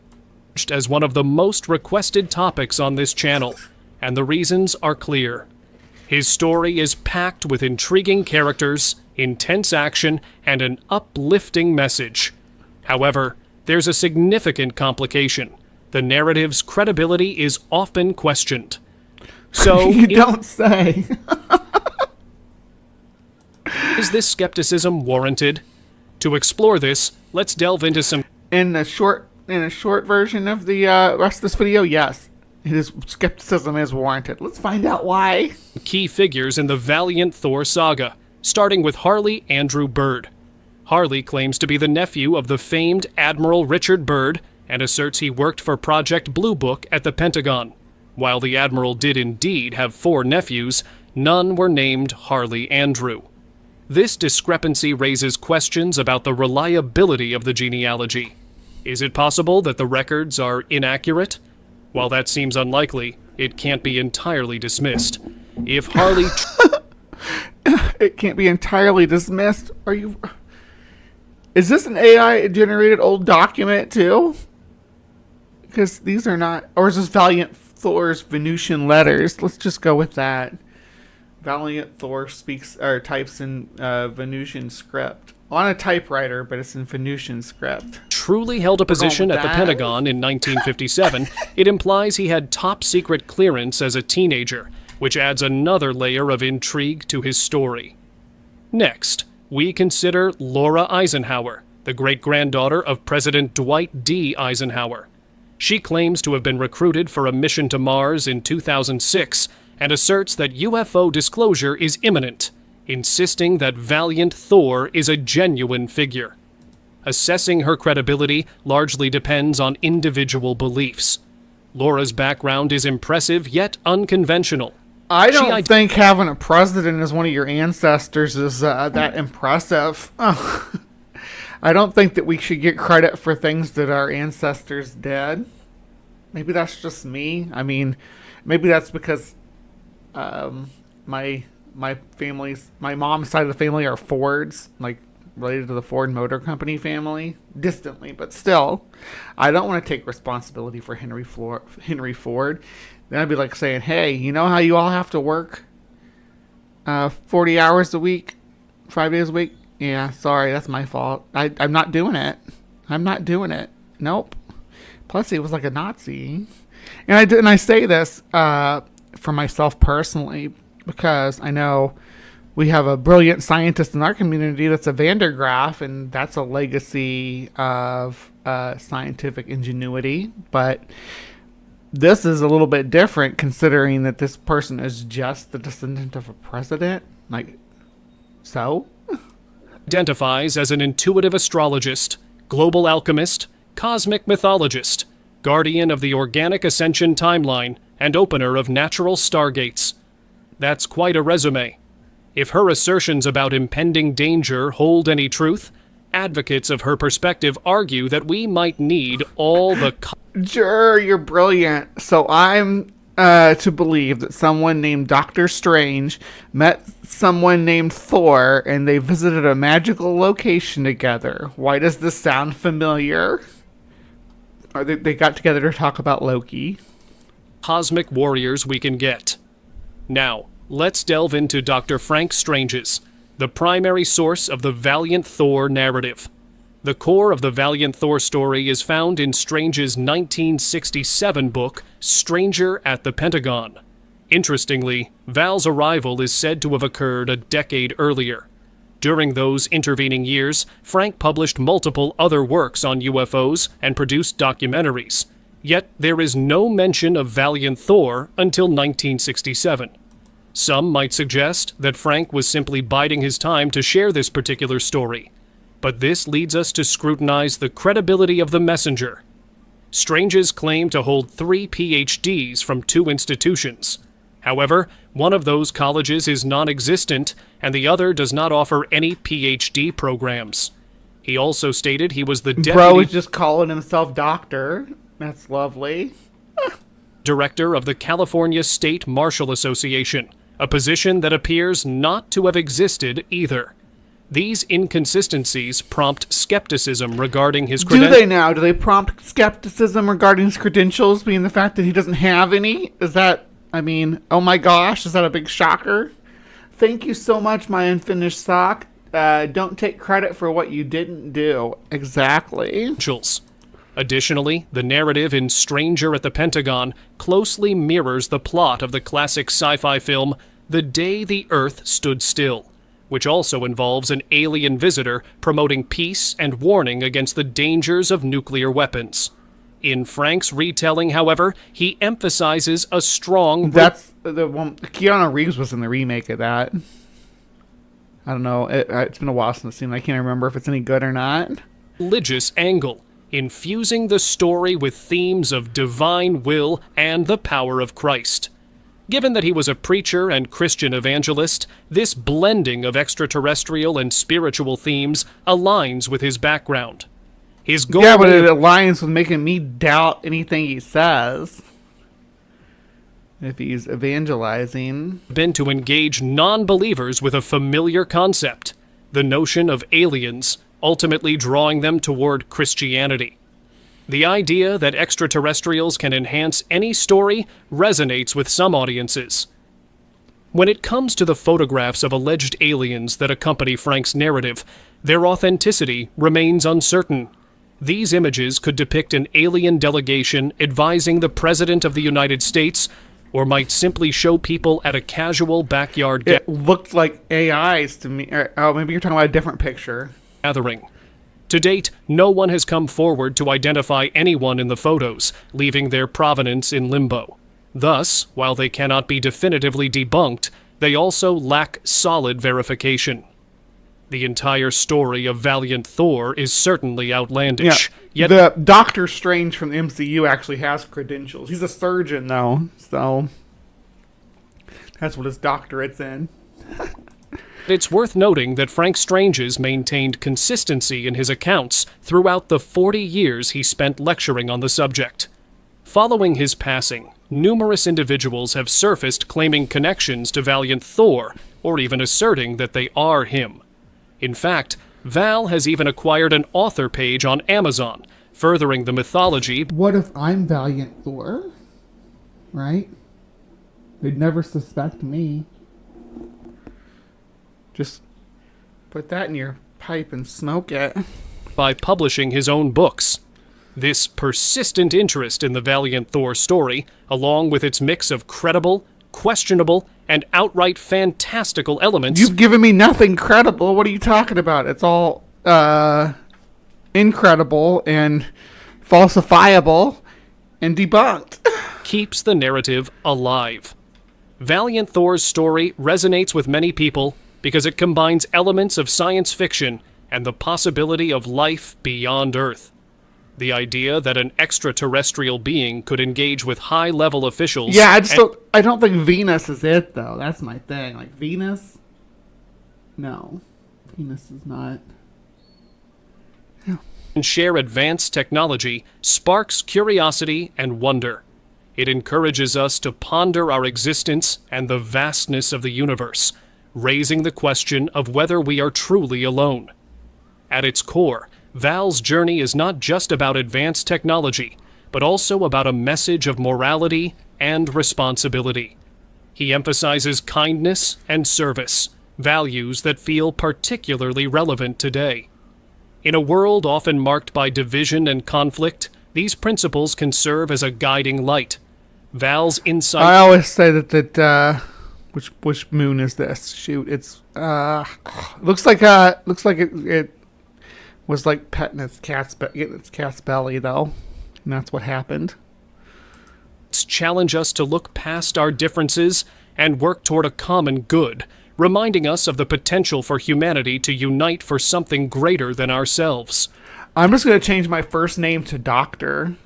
Speaker 2: As one of the most requested topics on this channel, and the reasons are clear. His story is packed with intriguing characters, intense action, and an uplifting message. However, there's a significant complication. The narrative's credibility is often questioned. So,
Speaker 1: you don't say.
Speaker 2: Is this skepticism warranted? To explore this, let's delve into some...
Speaker 1: In a short version of the rest of this video, yes. Skepticism is warranted. Let's find out why.
Speaker 2: Key figures in the Valiant Thor saga, starting with Harley Andrew Byrd. Harley claims to be the nephew of the famed Admiral Richard Byrd and asserts he worked for Project Blue Book at the Pentagon. While the Admiral did indeed have 4 nephews, none were named Harley Andrew. This discrepancy raises questions about the reliability of the genealogy. Is it possible that the records are inaccurate? While that seems unlikely, it can't be entirely dismissed. If Harley...
Speaker 1: It can't be entirely dismissed. Is this an AI-generated old document, too? Because these are not... Or is this Valiant Thor's Venusian letters? Let's just go with that. Valiant Thor speaks or types in Venusian script. On a typewriter, but it's in Venusian script.
Speaker 2: Truly held a position at the Pentagon in 1957, it implies he had top-secret clearance as a teenager, which adds another layer of intrigue to his story. Next, we consider Laura Eisenhower, the great-granddaughter of President Dwight D. Eisenhower. She claims to have been recruited for a mission to Mars in 2006 and asserts that UFO disclosure is imminent, insisting that Valiant Thor is a genuine figure. Assessing her credibility largely depends on individual beliefs. Laura's background is impressive yet unconventional.
Speaker 1: I don't think having a president as one of your ancestors is that impressive. I don't think that we should get credit for things that our ancestors did. Maybe that's just me. I mean, maybe that's because my mom's side of the family are Fords, like related to the Ford Motor Company family, distantly, but still, I don't want to take responsibility for Henry Ford. Then I'd be like saying, hey, you know how you all have to work 40 hours a week, 5 days a week? Yeah, sorry, that's my fault. I'm not doing it. Nope. Plus, he was like a Nazi. And I say this for myself personally because I know we have a brilliant scientist in our community that's a Van der Graaf, and that's a legacy of scientific ingenuity. But this is a little bit different considering that this person is just the descendant of a president. Like, so?
Speaker 2: Identifies as an intuitive astrologist, global alchemist, cosmic mythologist, guardian of the organic ascension timeline, and opener of natural stargates. That's quite a resume. If her assertions about impending danger hold any truth, advocates of her perspective argue that we might need all the...
Speaker 1: Sure, you're brilliant. So I'm to believe that someone named Doctor Strange met someone named Thor and they visited a magical location together. Why does this sound familiar? Or they got together to talk about Loki.
Speaker 2: Cosmic warriors we can get. Now, let's delve into Dr. Frank Strange's, the primary source of the Valiant Thor narrative. The core of the Valiant Thor story is found in Strange's 1967 book, Stranger at the Pentagon. Interestingly, Val's arrival is said to have occurred a decade earlier. During those intervening years, Frank published multiple other works on UFOs and produced documentaries. Yet there is no mention of Valiant Thor until 1967. Some might suggest that Frank was simply biding his time to share this particular story. But this leads us to scrutinize the credibility of the messenger. Strange's claim to hold 3 PhDs from 2 institutions. However, one of those colleges is non-existent, and the other does not offer any PhD programs. He also stated he was the deputy...
Speaker 1: Bro is just calling himself doctor. That's lovely.
Speaker 2: Director of the California State Marshal Association, a position that appears not to have existed either. These inconsistencies prompt skepticism regarding his credentials.
Speaker 1: Do they now? Do they prompt skepticism regarding his credentials, being the fact that he doesn't have any? Is that, I mean, oh my gosh, is that a big shocker? Thank you so much, my unfinished sock. Don't take credit for what you didn't do. Exactly.
Speaker 2: Additionally, the narrative in Stranger at the Pentagon closely mirrors the plot of the classic sci-fi film The Day the Earth Stood Still, which also involves an alien visitor promoting peace and warning against the dangers of nuclear weapons. In Frank's retelling, however, he emphasizes a strong...
Speaker 1: That's the one... Keanu Reeves was in the remake of that. I don't know. It's been a while since I've seen it. I can't remember if it's any good or not.
Speaker 2: ...religious angle, infusing the story with themes of divine will and the power of Christ. Given that he was a preacher and Christian evangelist, this blending of extraterrestrial and spiritual themes aligns with his background. His goal
Speaker 1: Yeah, but it aligns with making me doubt anything he says. If he's evangelizing.
Speaker 2: been to engage non-believers with a familiar concept, the notion of aliens, ultimately drawing them toward Christianity. The idea that extraterrestrials can enhance any story resonates with some audiences. When it comes to the photographs of alleged aliens that accompany Frank's narrative, their authenticity remains uncertain. These images could depict an alien delegation advising the President of the United States, or might simply show people at a casual backyard
Speaker 1: It looked like AIs to me. Oh, maybe you're talking about a different picture.
Speaker 2: gathering. To date, no one has come forward to identify anyone in the photos, leaving their provenance in limbo. Thus, while they cannot be definitively debunked, they also lack solid verification. The entire story of Valiant Thor is certainly outlandish. Yet
Speaker 1: The Doctor Strange from the MCU actually has credentials. He's a surgeon, though, so that's what his doctorate's in.
Speaker 2: it's worth noting that Frank Strange's maintained consistency in his accounts throughout the 40 years he spent lecturing on the subject. Following his passing, numerous individuals have surfaced claiming connections to Valiant Thor, or even asserting that they are him. In fact, Val has even acquired an author page on Amazon, furthering the mythology.
Speaker 1: What if I'm Valiant Thor? Right? They'd never suspect me. Just put that in your pipe and smoke it.
Speaker 2: By publishing his own books. This persistent interest in the Valiant Thor story, along with its mix of credible, questionable, and outright fantastical elements.
Speaker 1: You've given me nothing credible. What are you talking about? It's all incredible and falsifiable and debunked.
Speaker 2: Keeps the narrative alive. Valiant Thor's story resonates with many people because it combines elements of science fiction and the possibility of life beyond Earth. The idea that an extraterrestrial being could engage with high-level officials.
Speaker 1: Yeah, I don't think Venus is it, though. That's my thing. Like, Venus? No. Venus is not.
Speaker 2: And share advanced technology sparks curiosity and wonder. It encourages us to ponder our existence and the vastness of the universe, raising the question of whether we are truly alone. At its core, Val's journey is not just about advanced technology, but also about a message of morality and responsibility. He emphasizes kindness and service, values that feel particularly relevant today. In a world often marked by division and conflict, these principles can serve as a guiding light. Val's insight.
Speaker 1: I always say that which moon is this? Shoot, it's looks like it was like petting its getting its cat's belly, though, and that's what happened.
Speaker 2: Challenge us to look past our differences and work toward a common good, reminding us of the potential for humanity to unite for something greater than ourselves.
Speaker 1: I'm just going to change my first name to Doctor,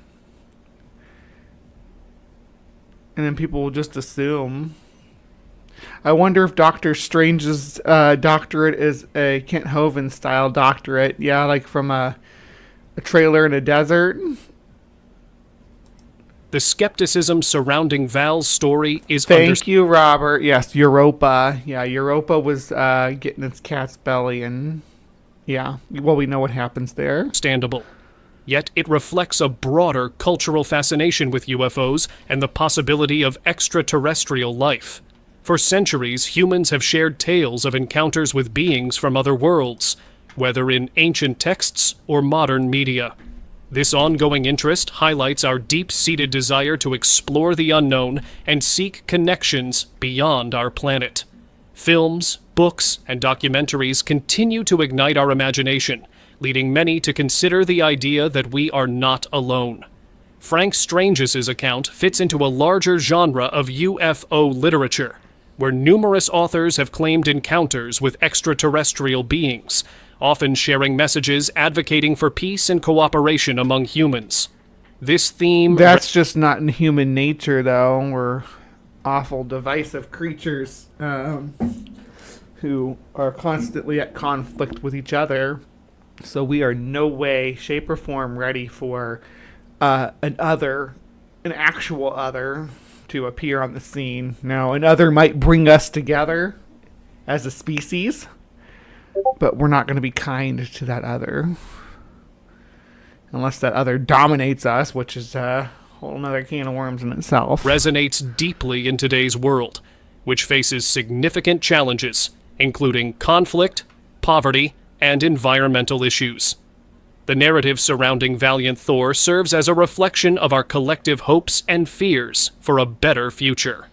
Speaker 1: and then people will just assume. I wonder if Doctor Strange's doctorate is a Kent Hovind style doctorate. Yeah, like from a trailer in a desert.
Speaker 2: The skepticism surrounding Val's story is
Speaker 1: Thank you, Robert. Yes, Europa. Yeah, Europa was getting its cat's belly, and yeah, well, we know what happens there.
Speaker 2: Understandable. Yet it reflects a broader cultural fascination with UFOs and the possibility of extraterrestrial life. For centuries, humans have shared tales of encounters with beings from other worlds, whether in ancient texts or modern media. This ongoing interest highlights our deep-seated desire to explore the unknown and seek connections beyond our planet. Films, books, and documentaries continue to ignite our imagination, leading many to consider the idea that we are not alone. Frank Strange's account fits into a larger genre of UFO literature, where numerous authors have claimed encounters with extraterrestrial beings, often sharing messages advocating for peace and cooperation among humans. This theme...
Speaker 1: That's just not in human nature, though. awful, divisive creatures who are constantly at conflict with each other. So we are no way, shape, or form ready for an actual other, to appear on the scene. Now, an other might bring us together as a species, but we're not going to be kind to that other. Unless that other dominates us, which is a whole nother can of worms in itself.
Speaker 2: Resonates deeply in today's world, which faces significant challenges, including conflict, poverty, and environmental issues. The narrative surrounding Valiant Thor serves as a reflection of our collective hopes and fears for a better future.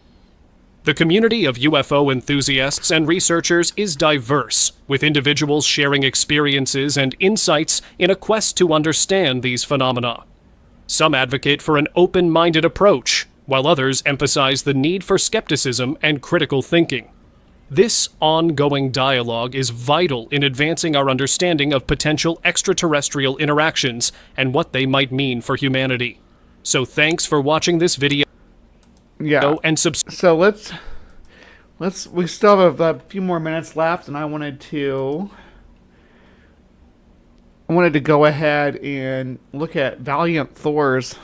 Speaker 2: The community of UFO enthusiasts and researchers is diverse, with individuals sharing experiences and insights in a quest to understand these phenomena. Some advocate for an open-minded approach, while others emphasize the need for skepticism and critical thinking. This ongoing dialogue is vital in advancing our understanding of potential extraterrestrial interactions and what they might mean for humanity. So thanks for watching this video.
Speaker 1: Yeah.
Speaker 2: And
Speaker 1: so let's we still have a few more minutes left, and I wanted to go ahead and look at Valiant Thor's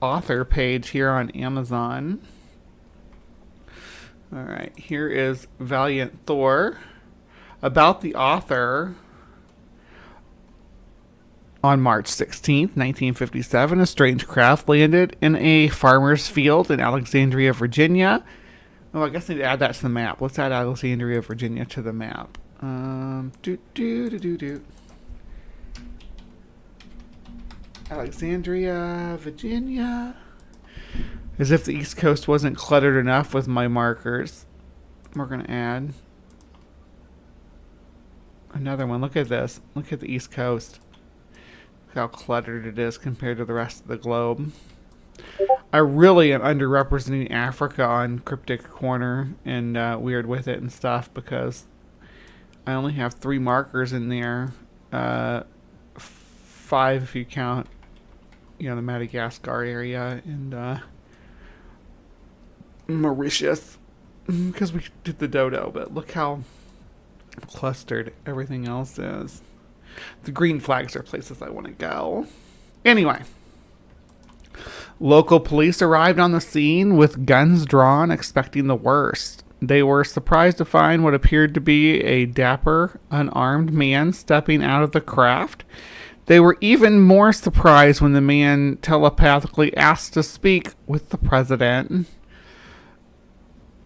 Speaker 1: author page here on Amazon. All right, here is Valiant Thor. About the author. On March 16th, 1957, a strange craft landed in a farmer's field in Alexandria, Virginia. Oh, I guess I need to add that to the map. Let's add Alexandria, Virginia to the map. Alexandria, Virginia. As if the East Coast wasn't cluttered enough with my markers. We're going to add another one. Look at this. Look at the East Coast. Look how cluttered it is compared to the rest of the globe. I really am underrepresenting Africa on CrypticCorner and Weird With It and stuff, because I only have 3 markers in there. 5 if you count, the Madagascar area and Mauritius, because we did the dodo. But look how clustered everything else is. The green flags are places I want to go. Anyway, local police arrived on the scene with guns drawn, expecting the worst. They were surprised to find what appeared to be a dapper, unarmed man stepping out of the craft. They were even more surprised when the man telepathically asked to speak with the president.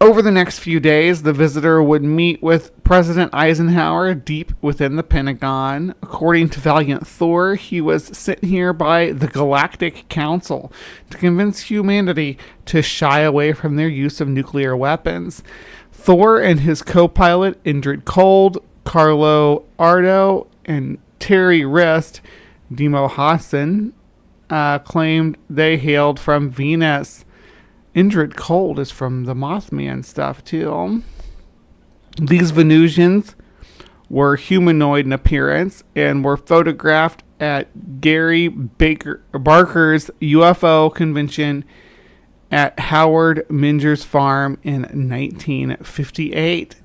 Speaker 1: Over the next few days, the visitor would meet with President Eisenhower deep within the Pentagon. According to Valiant Thor, he was sent here by the Galactic Council to convince humanity to shy away from their use of nuclear weapons. Thor and his co-pilot Indrid Cold, Carlo Ardo, and Terry Rist, Demo Hassan, claimed they hailed from Venus. Indrid Cold is from the Mothman stuff, too. These Venusians were humanoid in appearance and were photographed at Gary Barker's UFO convention at Howard Minger's farm in 1958.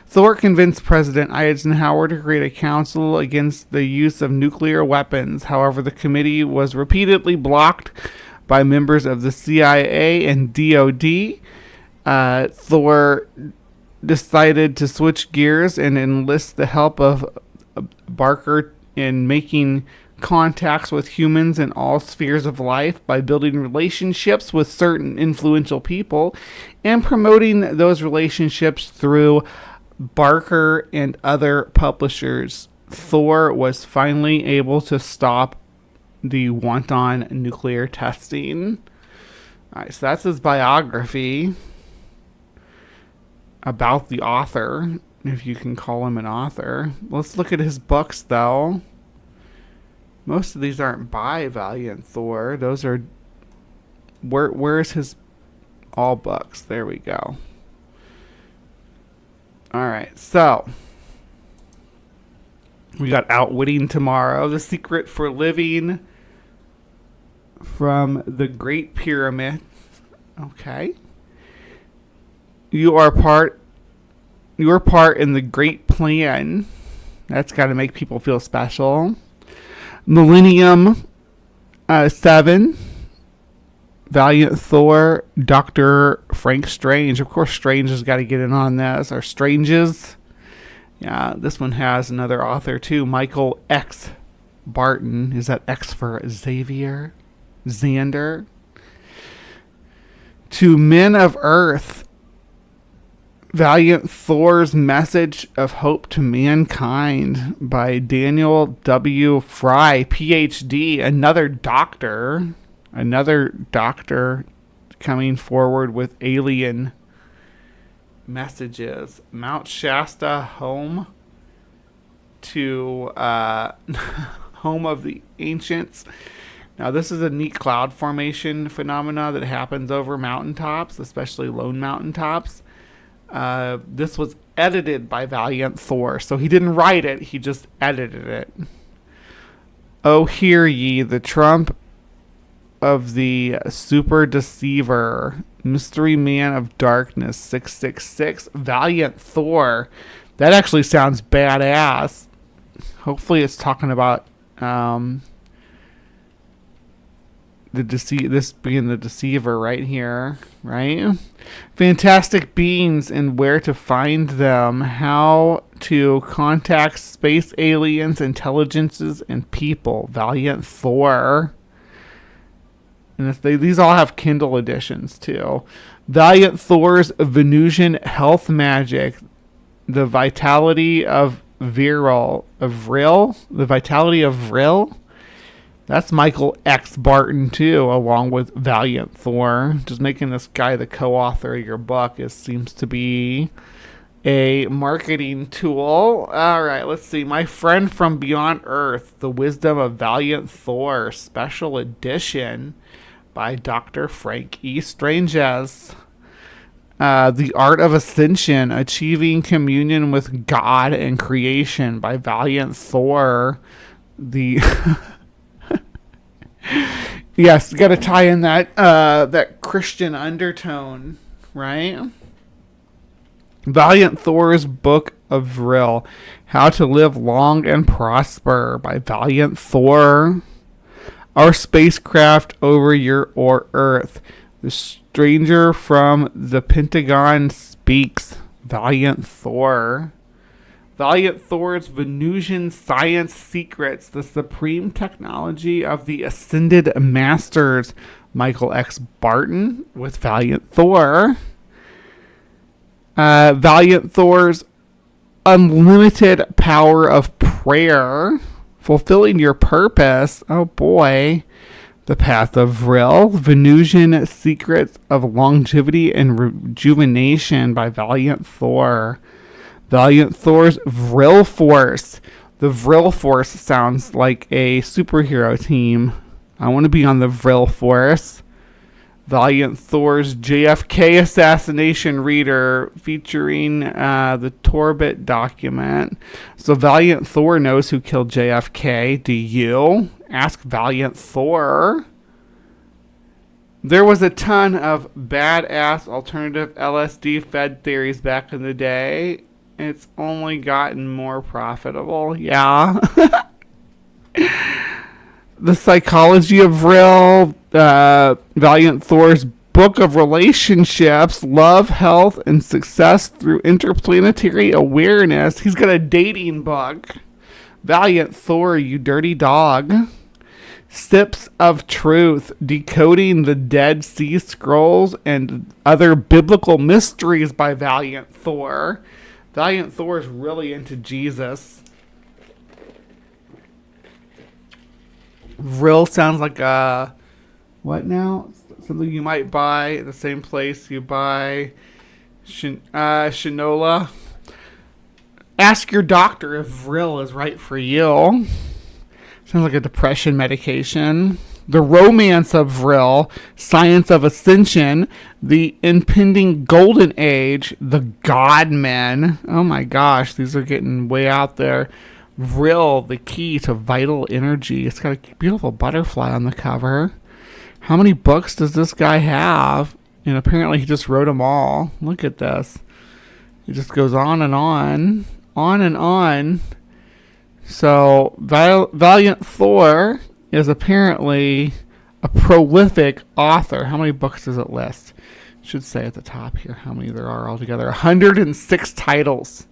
Speaker 1: Thor convinced President Eisenhower to create a council against the use of nuclear weapons. However, the committee was repeatedly blocked by members of the CIA and DOD. Thor decided to switch gears and enlist the help of Barker in making contacts with humans in all spheres of life by building relationships with certain influential people and promoting those relationships through Barker and other publishers. Thor was finally able to stop the wanton nuclear testing. Alright, so that's his biography about the author, if you can call him an author. Let's look at his books, though. Most of these aren't by Valiant Thor. Those are... Where's his... all books? There we go. Alright, so... we got Outwitting Tomorrow, The Secret for Living from the Great Pyramid. Okay. Your part in the great plan. That's got to make people feel special. Millennium 7. Valiant Thor, Dr. Frank Strange. Of course, Strange has got to get in on this. Or Stranges. Yeah, this one has another author too. Michael X. Barton. Is that X for Xavier? Xander? To Men of Earth. Valiant Thor's Message of Hope to Mankind by Daniel W. Fry, PhD. Another doctor coming forward with alien messages. Mount Shasta, home to home of the ancients. Now, this is a neat cloud formation phenomena that happens over mountaintops, especially lone mountaintops. This was edited by Valiant Thor, so he didn't write it, he just edited it. Oh, hear ye the trump of the super deceiver, mystery man of darkness, 666, Valiant Thor. That actually sounds badass. Hopefully it's talking about this being the deceiver right here, right? Fantastic beings and where to find them, how to contact space aliens, intelligences, and people. Valiant Thor. And these all have Kindle editions too. Valiant Thor's Venusian Health Magic, the Vitality of Vril. The Vitality of Vril. That's Michael X. Barton too, along with Valiant Thor. Just making this guy the co-author of your book seems to be a marketing tool. All right, let's see. My Friend from Beyond Earth, The Wisdom of Valiant Thor, special edition by Dr. Frank E. Stranges. The Art of Ascension, Achieving Communion with God and Creation by Valiant Thor. Yes, got to tie in that Christian undertone, right? Valiant Thor's Book of Vril, How to Live Long and Prosper by Valiant Thor. Our Spacecraft Over Your Earth, The Stranger from the Pentagon Speaks, Valiant Thor. Valiant Thor's Venusian Science Secrets, The Supreme Technology of the Ascended Masters, Michael X. Barton with Valiant Thor. Valiant Thor's Unlimited Power of Prayer, Fulfilling Your Purpose. Oh boy. The Path of Vril, Venusian Secrets of Longevity and Rejuvenation by Valiant Thor. Valiant Thor's Vril Force. The Vril Force sounds like a superhero team. I want to be on the Vril Force. Valiant Thor's JFK Assassination Reader, featuring the Torbit document. So Valiant Thor knows who killed JFK. Do you? Ask Valiant Thor. There was a ton of badass alternative LSD fed theories back in the day. It's only gotten more profitable. Yeah. The Psychology of Vril, Valiant Thor's Book of Relationships, Love, Health, and Success Through Interplanetary Awareness. He's got a dating book. Valiant Thor, you dirty dog. Sips of Truth, Decoding the Dead Sea Scrolls and Other Biblical Mysteries by Valiant Thor. Valiant Thor is really into Jesus. Vril sounds like what now? Something you might buy at the same place you buy Shinola. Ask your doctor if Vril is right for you. Sounds like a depression medication. The Romance of Vril, Science of Ascension, The Impending Golden Age, The God-Men. Oh my gosh, these are getting way out there. Vril, The Key to Vital Energy. It's got a beautiful butterfly on the cover. How many books does this guy have? And apparently he just wrote them all. Look at this. It just goes on and on and on. So Valiant Thor is apparently a prolific author. How many books does it list? It should say at the top here how many there are altogether. 106 titles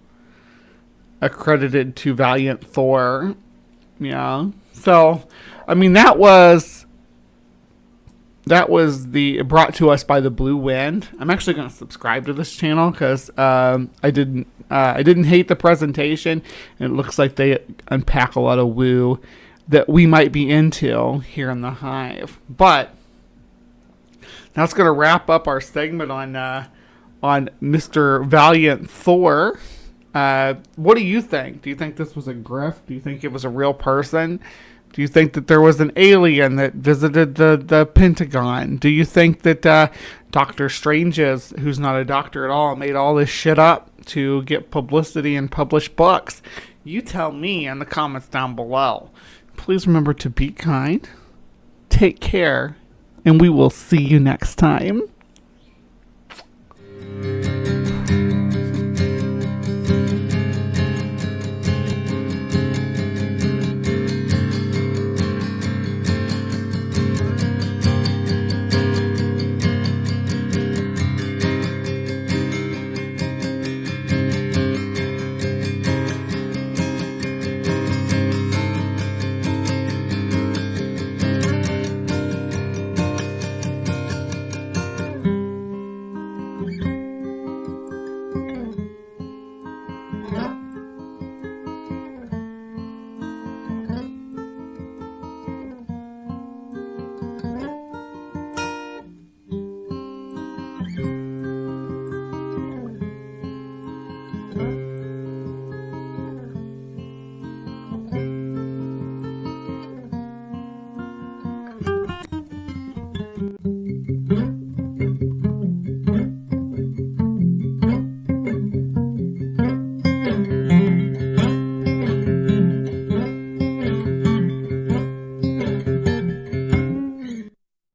Speaker 1: accredited to Valiant Thor. Yeah. So, I mean, that was the brought to us by the Blue Wind. I'm actually going to subscribe to this channel because I didn't hate the presentation. And it looks like they unpack a lot of woo that we might be into here in the Hive. But that's going to wrap up our segment on Mr. Valiant Thor. What do you think? Do you think this was a grift? Do you think it was a real person? Do you think that there was an alien that visited the Pentagon? Do you think that Dr. Strange's, who's not a doctor at all, made all this shit up to get publicity and publish books? You tell me in the comments down below. Please remember to be kind, take care, and we will see you next time.